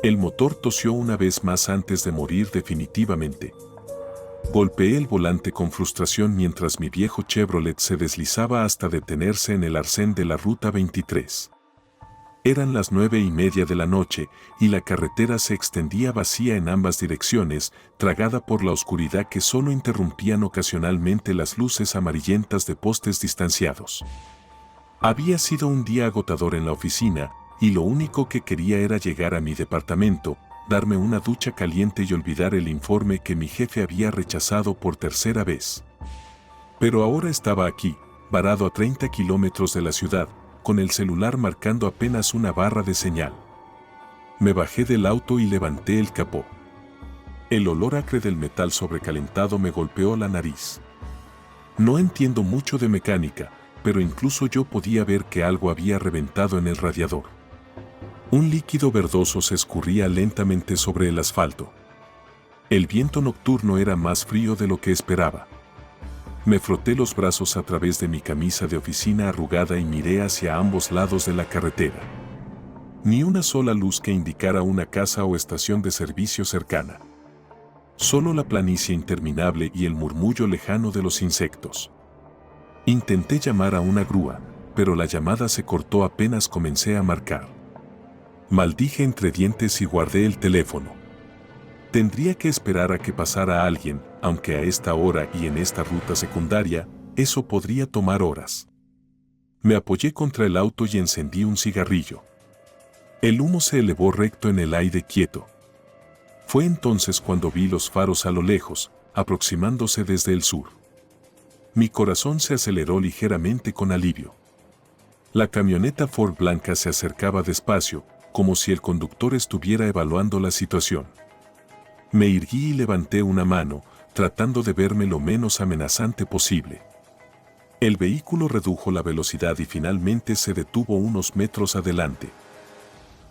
El motor tosió una vez más antes de morir definitivamente. Golpeé el volante con frustración mientras mi viejo Chevrolet se deslizaba hasta detenerse en el arcén de la Ruta 23. Eran las 9:30 de la noche y la carretera se extendía vacía en ambas direcciones, tragada por la oscuridad que solo interrumpían ocasionalmente las luces amarillentas de postes distanciados. Había sido un día agotador en la oficina y lo único que quería era llegar a mi departamento, darme una ducha caliente y olvidar el informe que mi jefe había rechazado por tercera vez. Pero ahora estaba aquí, varado a 30 kilómetros de la ciudad, con el celular marcando apenas una barra de señal. Me bajé del auto y levanté el capó. El olor acre del metal sobrecalentado me golpeó la nariz. No entiendo mucho de mecánica, pero incluso yo podía ver que algo había reventado en el radiador. Un líquido verdoso se escurría lentamente sobre el asfalto. El viento nocturno era más frío de lo que esperaba. Me froté los brazos a través de mi camisa de oficina arrugada y miré hacia ambos lados de la carretera. Ni una sola luz que indicara una casa o estación de servicio cercana. Solo la planicie interminable y el murmullo lejano de los insectos. Intenté llamar a una grúa, pero la llamada se cortó apenas comencé a marcar. Maldije entre dientes y guardé el teléfono. Tendría que esperar a que pasara alguien, aunque a esta hora y en esta ruta secundaria, eso podría tomar horas. Me apoyé contra el auto y encendí un cigarrillo. El humo se elevó recto en el aire quieto. Fue entonces cuando vi los faros a lo lejos, aproximándose desde el sur. Mi corazón se aceleró ligeramente con alivio. La camioneta Ford blanca se acercaba despacio, como si el conductor estuviera evaluando la situación. Me irguí y levanté una mano, tratando de verme lo menos amenazante posible. El vehículo redujo la velocidad y finalmente se detuvo unos metros adelante.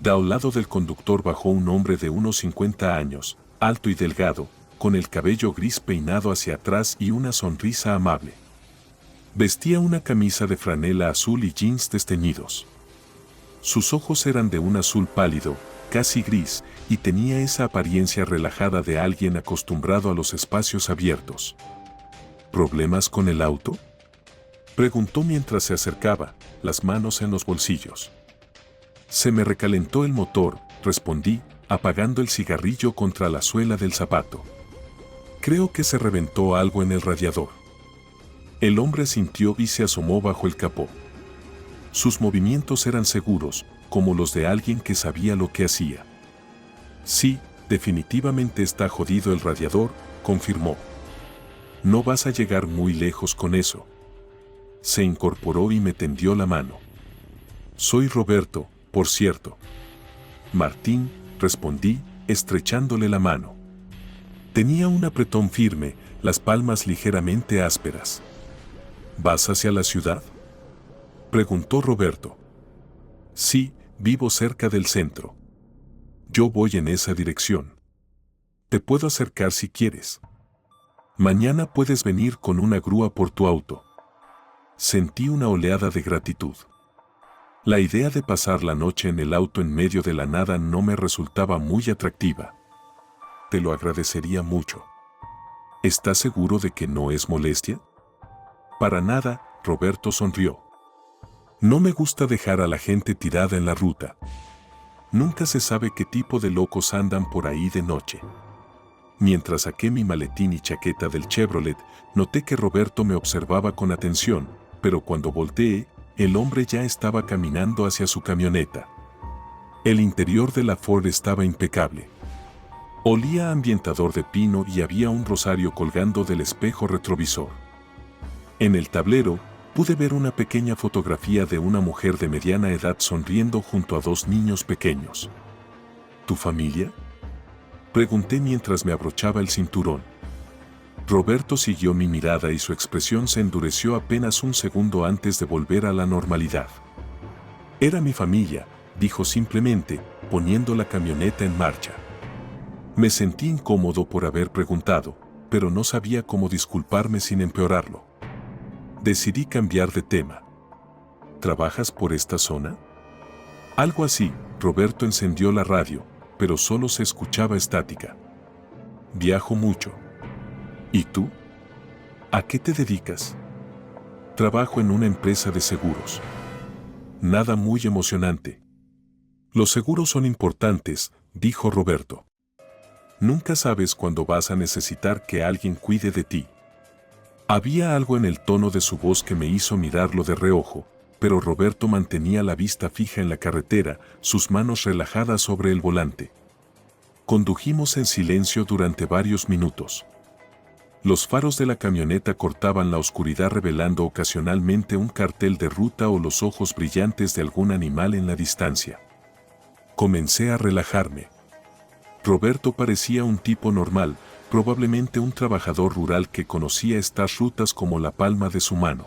De al lado del conductor bajó un hombre de unos 50 años, alto y delgado, con el cabello gris peinado hacia atrás y una sonrisa amable. Vestía una camisa de franela azul y jeans desteñidos. Sus ojos eran de un azul pálido, casi gris, y tenía esa apariencia relajada de alguien acostumbrado a los espacios abiertos. ¿Problemas con el auto?, preguntó mientras se acercaba, las manos en los bolsillos. Se me recalentó el motor, respondí, apagando el cigarrillo contra la suela del zapato. Creo que se reventó algo en el radiador. El hombre asintió y se asomó bajo el capó. Sus movimientos eran seguros, como los de alguien que sabía lo que hacía. Sí, definitivamente está jodido el radiador, confirmó. No vas a llegar muy lejos con eso. Se incorporó y me tendió la mano. Soy Roberto, por cierto. Martín, respondí, estrechándole la mano. Tenía un apretón firme, las palmas ligeramente ásperas. ¿Vas hacia la ciudad?, preguntó Roberto. Sí, vivo cerca del centro. Yo voy en esa dirección. Te puedo acercar si quieres. Mañana puedes venir con una grúa por tu auto. Sentí una oleada de gratitud. La idea de pasar la noche en el auto en medio de la nada no me resultaba muy atractiva. Te lo agradecería mucho. ¿Estás seguro de que no es molestia? Para nada, Roberto sonrió. No me gusta dejar a la gente tirada en la ruta. Nunca se sabe qué tipo de locos andan por ahí de noche. Mientras saqué mi maletín y chaqueta del Chevrolet, noté que Roberto me observaba con atención, pero cuando volteé, el hombre ya estaba caminando hacia su camioneta. El interior de la Ford estaba impecable. Olía a ambientador de pino y había un rosario colgando del espejo retrovisor. En el tablero, pude ver una pequeña fotografía de una mujer de mediana edad sonriendo junto a dos niños pequeños. ¿Tu familia?, pregunté mientras me abrochaba el cinturón. Roberto siguió mi mirada y su expresión se endureció apenas un segundo antes de volver a la normalidad. Era mi familia, dijo simplemente, poniendo la camioneta en marcha. Me sentí incómodo por haber preguntado, pero no sabía cómo disculparme sin empeorarlo. Decidí cambiar de tema. ¿Trabajas por esta zona? Algo así. Roberto encendió la radio, pero solo se escuchaba estática. Viajo mucho. ¿Y tú? ¿A qué te dedicas? Trabajo en una empresa de seguros. Nada muy emocionante. Los seguros son importantes, dijo Roberto. Nunca sabes cuándo vas a necesitar que alguien cuide de ti. Había algo en el tono de su voz que me hizo mirarlo de reojo, pero Roberto mantenía la vista fija en la carretera, sus manos relajadas sobre el volante. Condujimos en silencio durante varios minutos. Los faros de la camioneta cortaban la oscuridad revelando ocasionalmente un cartel de ruta o los ojos brillantes de algún animal en la distancia. Comencé a relajarme. Roberto parecía un tipo normal, probablemente un trabajador rural que conocía estas rutas como la palma de su mano.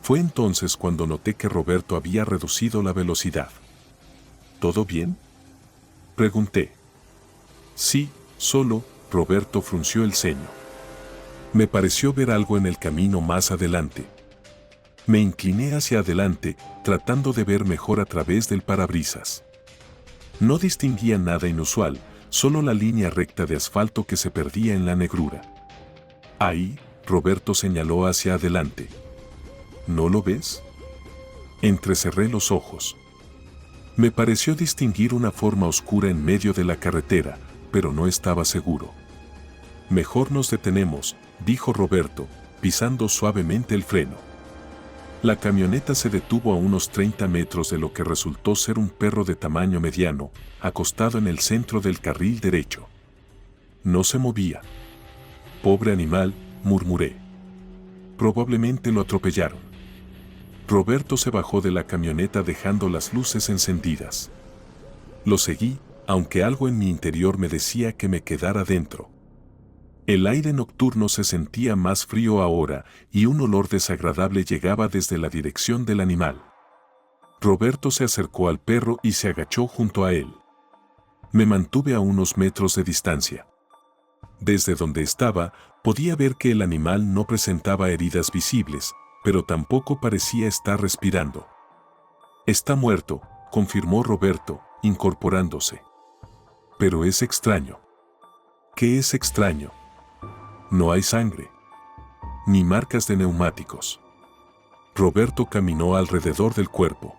Fue entonces cuando noté que Roberto había reducido la velocidad. ¿Todo bien?, pregunté. Sí, solo, Roberto frunció el ceño. Me pareció ver algo en el camino más adelante. Me incliné hacia adelante, tratando de ver mejor a través del parabrisas. No distinguía nada inusual, solo la línea recta de asfalto que se perdía en la negrura. Ahí, Roberto señaló hacia adelante. ¿No lo ves? Entrecerré los ojos. Me pareció distinguir una forma oscura en medio de la carretera, pero no estaba seguro. Mejor nos detenemos, dijo Roberto, pisando suavemente el freno. La camioneta se detuvo a unos 30 metros de lo que resultó ser un perro de tamaño mediano, acostado en el centro del carril derecho. No se movía. Pobre animal, murmuré. Probablemente lo atropellaron. Roberto se bajó de la camioneta dejando las luces encendidas. Lo seguí, aunque algo en mi interior me decía que me quedara dentro. El aire nocturno se sentía más frío ahora y un olor desagradable llegaba desde la dirección del animal. Roberto se acercó al perro y se agachó junto a él. Me mantuve a unos metros de distancia. Desde donde estaba, podía ver que el animal no presentaba heridas visibles, pero tampoco parecía estar respirando. Está muerto, confirmó Roberto, incorporándose. Pero es extraño. ¿Qué es extraño? No hay sangre. Ni marcas de neumáticos. Roberto caminó alrededor del cuerpo.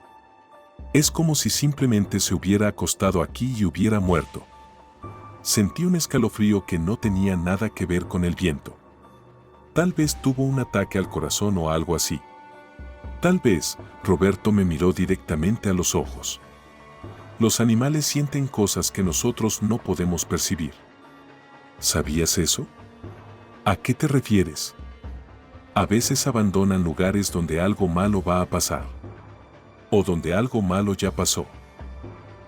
Es como si simplemente se hubiera acostado aquí y hubiera muerto. Sentí un escalofrío que no tenía nada que ver con el viento. Tal vez tuvo un ataque al corazón o algo así. Tal vez, Roberto me miró directamente a los ojos. Los animales sienten cosas que nosotros no podemos percibir. ¿Sabías eso? ¿A qué te refieres? A veces abandonan lugares donde algo malo va a pasar. O donde algo malo ya pasó.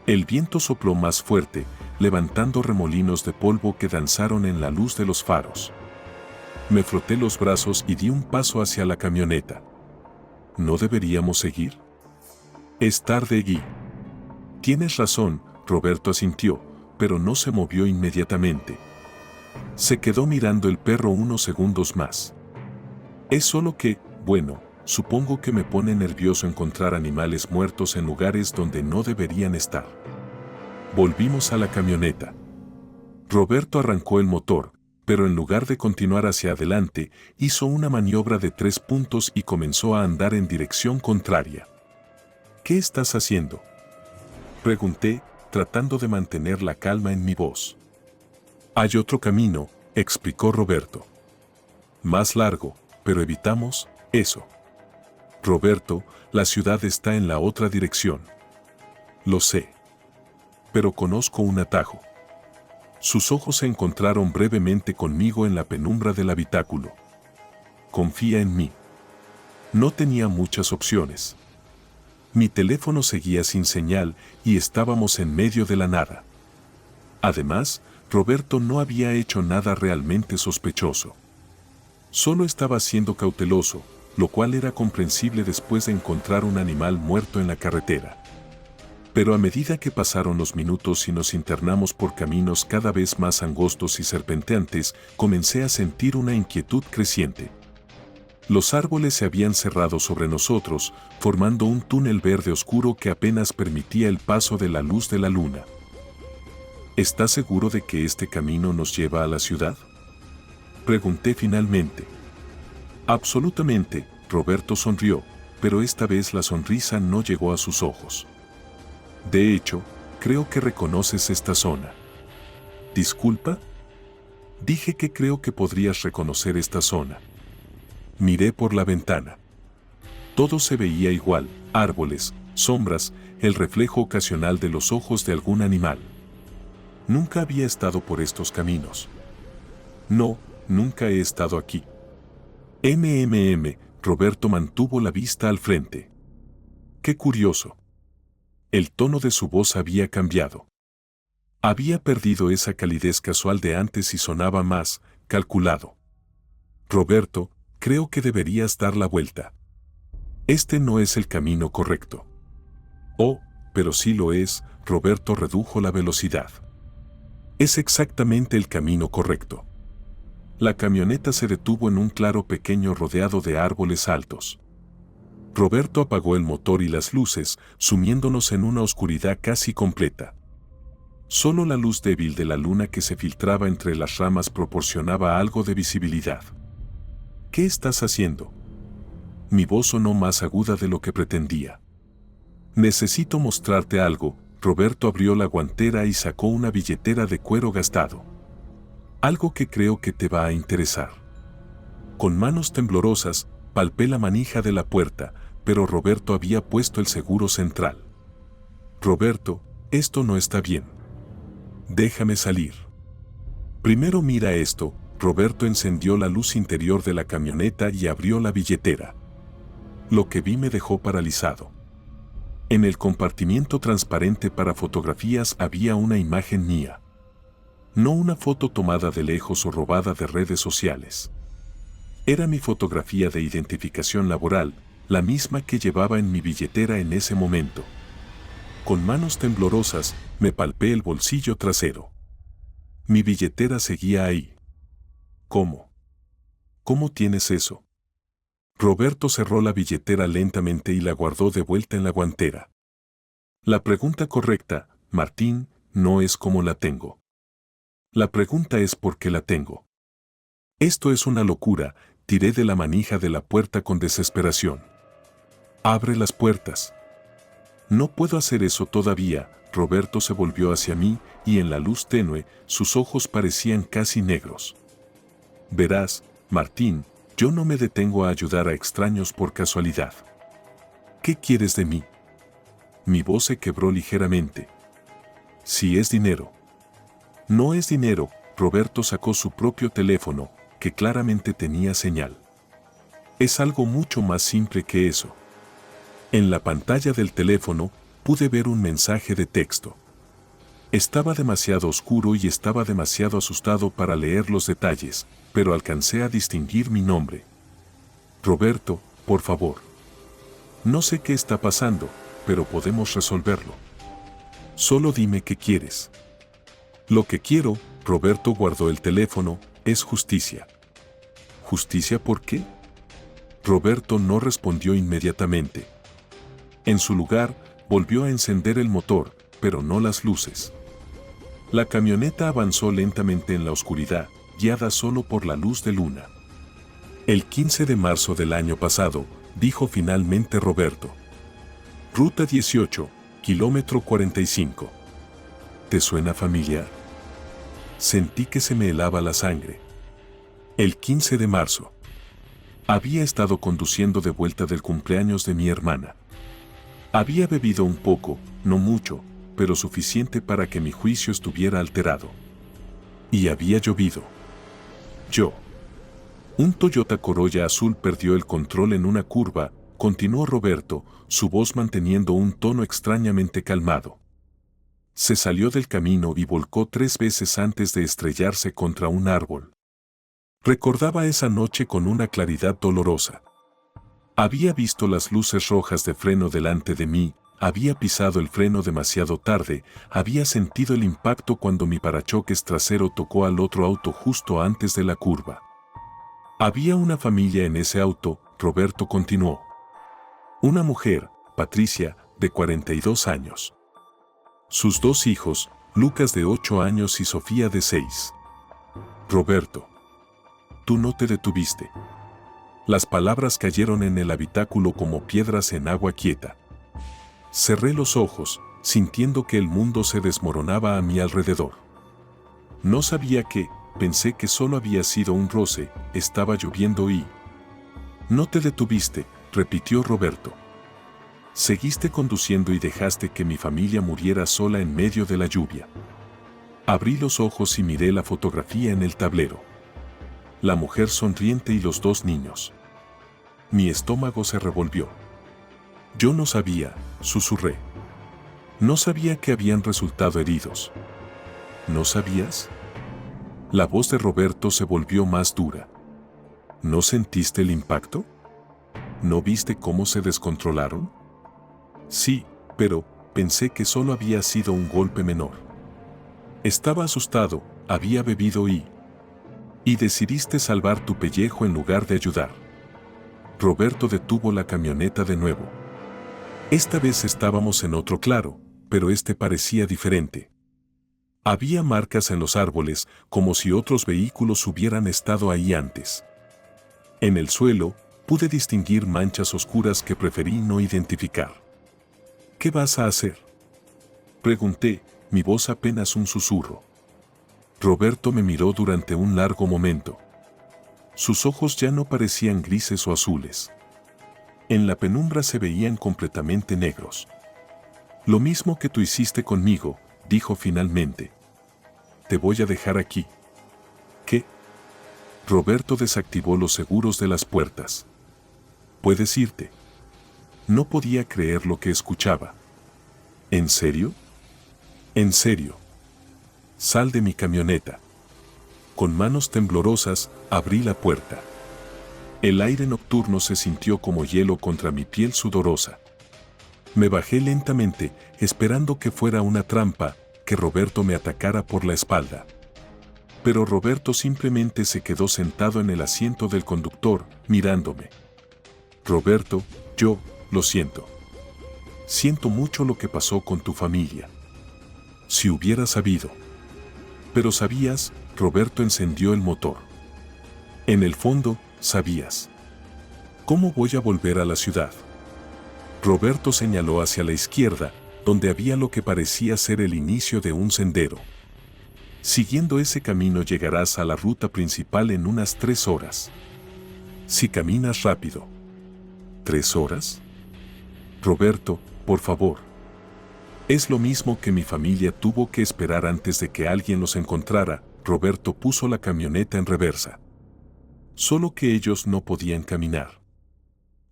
El viento sopló más fuerte, levantando remolinos de polvo que danzaron en la luz de los faros. Me froté los brazos y di un paso hacia la camioneta. ¿No deberíamos seguir? Es tarde, Guy. Tienes razón, Roberto asintió, pero no se movió inmediatamente. Se quedó mirando el perro unos segundos más. Es solo que, bueno, supongo que me pone nervioso encontrar animales muertos en lugares donde no deberían estar. Volvimos a la camioneta. Roberto arrancó el motor, pero en lugar de continuar hacia adelante, hizo una maniobra de 3 puntos y comenzó a andar en dirección contraria. ¿Qué estás haciendo?, pregunté, tratando de mantener la calma en mi voz. Hay otro camino, explicó Roberto. Más largo, pero evitamos eso. Roberto, la ciudad está en la otra dirección. Lo sé. Pero conozco un atajo. Sus ojos se encontraron brevemente conmigo en la penumbra del habitáculo. Confía en mí. No tenía muchas opciones. Mi teléfono seguía sin señal y estábamos en medio de la nada. Además, Roberto no había hecho nada realmente sospechoso. Solo estaba siendo cauteloso, lo cual era comprensible después de encontrar un animal muerto en la carretera. Pero a medida que pasaron los minutos y nos internamos por caminos cada vez más angostos y serpenteantes, comencé a sentir una inquietud creciente. Los árboles se habían cerrado sobre nosotros, formando un túnel verde oscuro que apenas permitía el paso de la luz de la luna. ¿Estás seguro de que este camino nos lleva a la ciudad? Pregunté finalmente. Absolutamente, Roberto sonrió, pero esta vez la sonrisa no llegó a sus ojos. De hecho, creo que reconoces esta zona. ¿Disculpa? Dije que creo que podrías reconocer esta zona. Miré por la ventana. Todo se veía igual, árboles, sombras, el reflejo ocasional de los ojos de algún animal. Nunca había estado por estos caminos. No, nunca he estado aquí. Roberto mantuvo la vista al frente. Qué curioso. El tono de su voz había cambiado. Había perdido esa calidez casual de antes y sonaba más calculado. Roberto, creo que deberías dar la vuelta. Este no es el camino correcto. Oh, pero sí lo es, Roberto redujo la velocidad. Es exactamente el camino correcto. La camioneta se detuvo en un claro pequeño rodeado de árboles altos. Roberto apagó el motor y las luces, sumiéndonos en una oscuridad casi completa. Solo la luz débil de la luna que se filtraba entre las ramas proporcionaba algo de visibilidad. ¿Qué estás haciendo? Mi voz sonó más aguda de lo que pretendía. Necesito mostrarte algo. Roberto abrió la guantera y sacó una billetera de cuero gastado. Algo que creo que te va a interesar. Con manos temblorosas, palpé la manija de la puerta, pero Roberto había puesto el seguro central. Roberto, esto no está bien. Déjame salir. Primero mira esto. Roberto encendió la luz interior de la camioneta y abrió la billetera. Lo que vi me dejó paralizado. En el compartimiento transparente para fotografías había una imagen mía. No una foto tomada de lejos o robada de redes sociales. Era mi fotografía de identificación laboral, la misma que llevaba en mi billetera en ese momento. Con manos temblorosas, me palpé el bolsillo trasero. Mi billetera seguía ahí. ¿Cómo? ¿Cómo tienes eso? Roberto cerró la billetera lentamente y la guardó de vuelta en la guantera. La pregunta correcta, Martín, no es cómo la tengo. La pregunta es por qué la tengo. Esto es una locura, tiré de la manija de la puerta con desesperación. Abre las puertas. No puedo hacer eso todavía. Roberto se volvió hacia mí y en la luz tenue, sus ojos parecían casi negros. Verás, Martín, yo no me detengo a ayudar a extraños por casualidad. ¿Qué quieres de mí? Mi voz se quebró ligeramente. Si es dinero. No es dinero. Roberto sacó su propio teléfono, que claramente tenía señal. Es algo mucho más simple que eso. En la pantalla del teléfono, pude ver un mensaje de texto. Estaba demasiado oscuro y estaba demasiado asustado para leer los detalles, pero alcancé a distinguir mi nombre. Roberto, por favor. No sé qué está pasando, pero podemos resolverlo. Solo dime qué quieres. Lo que quiero, Roberto guardó el teléfono, es justicia. ¿Justicia por qué? Roberto no respondió inmediatamente. En su lugar, volvió a encender el motor, pero no las luces. La camioneta avanzó lentamente en la oscuridad, guiada solo por la luz de luna. El 15 de marzo del año pasado, dijo finalmente Roberto. Ruta 18, kilómetro 45. ¿Te suena familiar? Sentí que se me helaba la sangre. El 15 de marzo. Había estado conduciendo de vuelta del cumpleaños de mi hermana. Había bebido un poco, no mucho, pero suficiente para que mi juicio estuviera alterado. Y había llovido. Un Toyota Corolla azul perdió el control en una curva, continuó Roberto, su voz manteniendo un tono extrañamente calmado. Se salió del camino y volcó 3 veces antes de estrellarse contra un árbol. Recordaba esa noche con una claridad dolorosa. Había visto las luces rojas de freno delante de mí, había pisado el freno demasiado tarde, había sentido el impacto cuando mi parachoques trasero tocó al otro auto justo antes de la curva. Había una familia en ese auto, Roberto continuó. Una mujer, Patricia, de 42 años. Sus 2 hijos, Lucas de 8 años y Sofía de 6. Roberto. Tú no te detuviste. Las palabras cayeron en el habitáculo como piedras en agua quieta. Cerré los ojos, sintiendo que el mundo se desmoronaba a mi alrededor. No sabía qué, pensé que solo había sido un roce, estaba lloviendo y... No te detuviste, repitió Roberto. Seguiste conduciendo y dejaste que mi familia muriera sola en medio de la lluvia. Abrí los ojos y miré la fotografía en el tablero. La mujer sonriente y los 2 niños. Mi estómago se revolvió. Yo no sabía, susurré. No sabía que habían resultado heridos. ¿No sabías? La voz de Roberto se volvió más dura. ¿No sentiste el impacto? ¿No viste cómo se descontrolaron? Sí, pero pensé que solo había sido un golpe menor. Estaba asustado, había bebido y decidiste salvar tu pellejo en lugar de ayudar. Roberto detuvo la camioneta de nuevo. Esta vez estábamos en otro claro, pero este parecía diferente. Había marcas en los árboles, como si otros vehículos hubieran estado ahí antes. En el suelo, pude distinguir manchas oscuras que preferí no identificar. ¿Qué vas a hacer?, pregunté, mi voz apenas un susurro. Roberto me miró durante un largo momento. Sus ojos ya no parecían grises o azules. En la penumbra se veían completamente negros. Lo mismo que tú hiciste conmigo, dijo finalmente. Te voy a dejar aquí. ¿Qué? Roberto desactivó los seguros de las puertas. Puedes irte. No podía creer lo que escuchaba. ¿En serio? En serio. Sal de mi camioneta. Con manos temblorosas, abrí la puerta. El aire nocturno se sintió como hielo contra mi piel sudorosa. Me bajé lentamente, esperando que fuera una trampa, que Roberto me atacara por la espalda. Pero Roberto simplemente se quedó sentado en el asiento del conductor, mirándome. Roberto, lo siento. Siento mucho lo que pasó con tu familia. Si hubiera sabido. Pero sabías, Roberto encendió el motor. En el fondo, sabías. ¿Cómo voy a volver a la ciudad? Roberto señaló hacia la izquierda, donde había lo que parecía ser el inicio de un sendero. Siguiendo ese camino llegarás a la ruta principal en unas 3 horas. Si caminas rápido. ¿3 horas? Roberto, por favor. Es lo mismo que mi familia tuvo que esperar antes de que alguien los encontrara. Roberto puso la camioneta en reversa. Solo que ellos no podían caminar.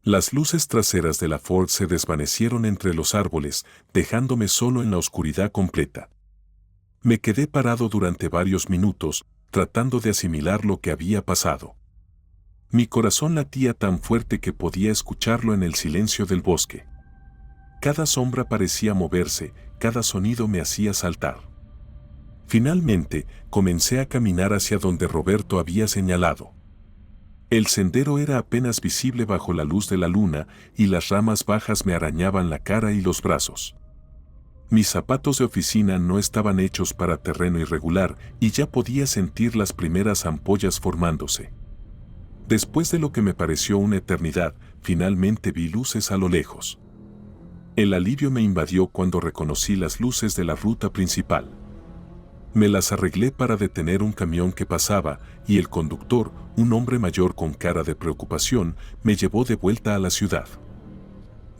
Las luces traseras de la Ford se desvanecieron entre los árboles, dejándome solo en la oscuridad completa. Me quedé parado durante varios minutos, tratando de asimilar lo que había pasado. Mi corazón latía tan fuerte que podía escucharlo en el silencio del bosque. Cada sombra parecía moverse, cada sonido me hacía saltar. Finalmente, comencé a caminar hacia donde Roberto había señalado. El sendero era apenas visible bajo la luz de la luna y las ramas bajas me arañaban la cara y los brazos. Mis zapatos de oficina no estaban hechos para terreno irregular y ya podía sentir las primeras ampollas formándose. Después de lo que me pareció una eternidad, finalmente vi luces a lo lejos. El alivio me invadió cuando reconocí las luces de la ruta principal. Me las arreglé para detener un camión que pasaba y el conductor, un hombre mayor con cara de preocupación, me llevó de vuelta a la ciudad.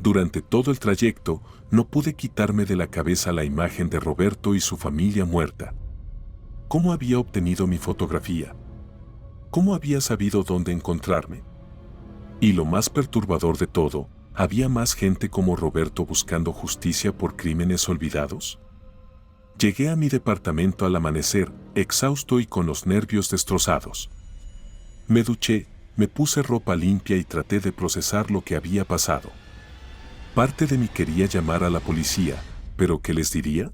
Durante todo el trayecto, no pude quitarme de la cabeza la imagen de Roberto y su familia muerta. ¿Cómo había obtenido mi fotografía? ¿Cómo había sabido dónde encontrarme? Y lo más perturbador de todo, ¿había más gente como Roberto buscando justicia por crímenes olvidados? Llegué a mi departamento al amanecer, exhausto y con los nervios destrozados. Me duché, me puse ropa limpia y traté de procesar lo que había pasado. Parte de mí quería llamar a la policía, pero ¿qué les diría?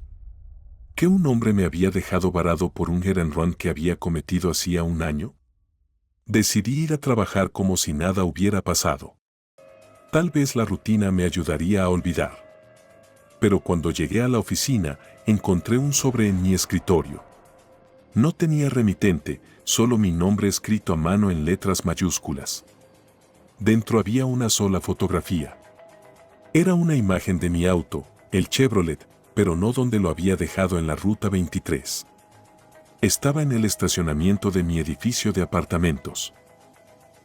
¿Que un hombre me había dejado varado por un hit and run que había cometido hacía un año? Decidí ir a trabajar como si nada hubiera pasado. Tal vez la rutina me ayudaría a olvidar. Pero cuando llegué a la oficina, encontré un sobre en mi escritorio. No tenía remitente, solo mi nombre escrito a mano en letras mayúsculas. Dentro había una sola fotografía. Era una imagen de mi auto, el Chevrolet, pero no donde lo había dejado en la Ruta 23. Estaba en el estacionamiento de mi edificio de apartamentos.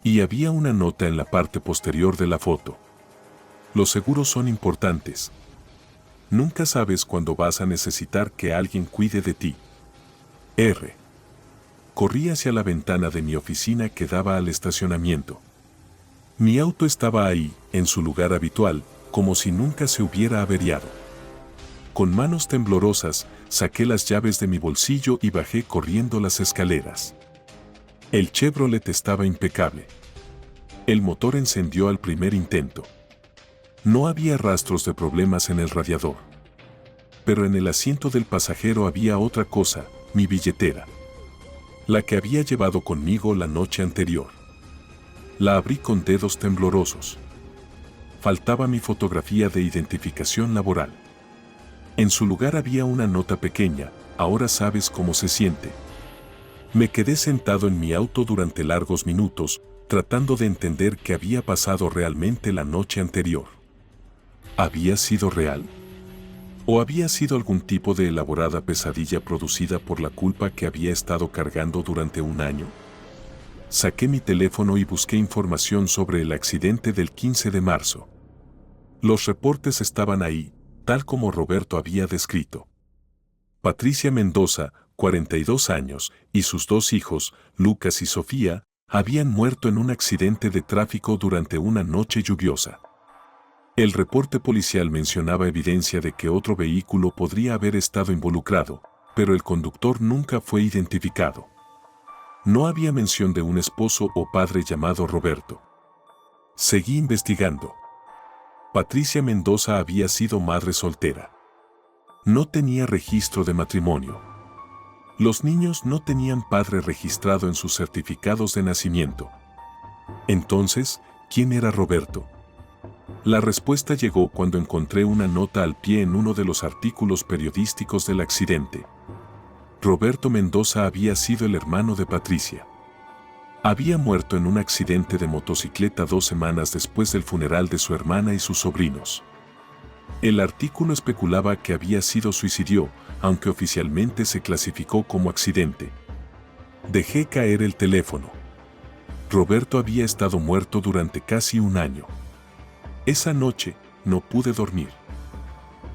Y había una nota en la parte posterior de la foto. Los seguros son importantes. Nunca sabes cuándo vas a necesitar que alguien cuide de ti. R. Corrí hacia la ventana de mi oficina que daba al estacionamiento. Mi auto estaba ahí, en su lugar habitual, como si nunca se hubiera averiado. Con manos temblorosas, saqué las llaves de mi bolsillo y bajé corriendo las escaleras. El Chevrolet estaba impecable. El motor encendió al primer intento. No había rastros de problemas en el radiador. Pero en el asiento del pasajero había otra cosa, mi billetera. La que había llevado conmigo la noche anterior. La abrí con dedos temblorosos. Faltaba mi fotografía de identificación laboral. En su lugar había una nota pequeña, ahora sabes cómo se siente. Me quedé sentado en mi auto durante largos minutos, tratando de entender qué había pasado realmente la noche anterior. ¿Había sido real? ¿O había sido algún tipo de elaborada pesadilla producida por la culpa que había estado cargando durante un año? Saqué mi teléfono y busqué información sobre el accidente del 15 de marzo. Los reportes estaban ahí, tal como Roberto había descrito. Patricia Mendoza, 42 años, y sus dos hijos, Lucas y Sofía, habían muerto en un accidente de tráfico durante una noche lluviosa. El reporte policial mencionaba evidencia de que otro vehículo podría haber estado involucrado, pero el conductor nunca fue identificado. No había mención de un esposo o padre llamado Roberto. Seguí investigando. Patricia Mendoza había sido madre soltera. No tenía registro de matrimonio. Los niños no tenían padre registrado en sus certificados de nacimiento. Entonces, ¿quién era Roberto? La respuesta llegó cuando encontré una nota al pie en uno de los artículos periodísticos del accidente. Roberto Mendoza había sido el hermano de Patricia. Había muerto en un accidente de motocicleta 2 semanas después del funeral de su hermana y sus sobrinos. El artículo especulaba que había sido suicidio, aunque oficialmente se clasificó como accidente. Dejé caer el teléfono. Roberto había estado muerto durante casi un año. Esa noche, no pude dormir.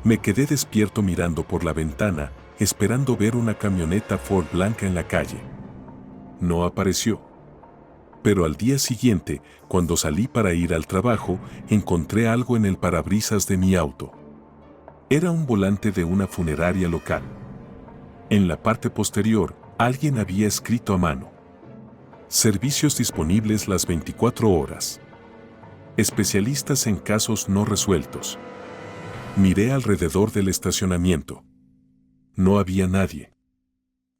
Me quedé despierto mirando por la ventana, esperando ver una camioneta Ford blanca en la calle. No apareció. Pero al día siguiente, cuando salí para ir al trabajo, encontré algo en el parabrisas de mi auto. Era un volante de una funeraria local. En la parte posterior, alguien había escrito a mano: servicios disponibles las 24 horas. Especialistas en casos no resueltos. Miré alrededor del estacionamiento. No había nadie.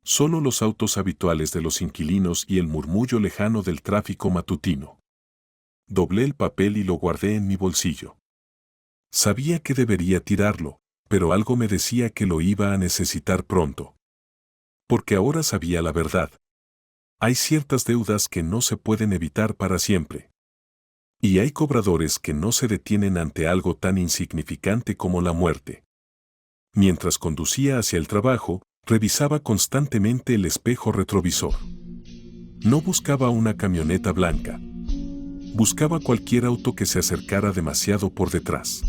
Solo los autos habituales de los inquilinos y el murmullo lejano del tráfico matutino. Doblé el papel y lo guardé en mi bolsillo. Sabía que debería tirarlo, pero algo me decía que lo iba a necesitar pronto. Porque ahora sabía la verdad. Hay ciertas deudas que no se pueden evitar para siempre. Y hay cobradores que no se detienen ante algo tan insignificante como la muerte. Mientras conducía hacia el trabajo, revisaba constantemente el espejo retrovisor. No buscaba una camioneta blanca. Buscaba cualquier auto que se acercara demasiado por detrás.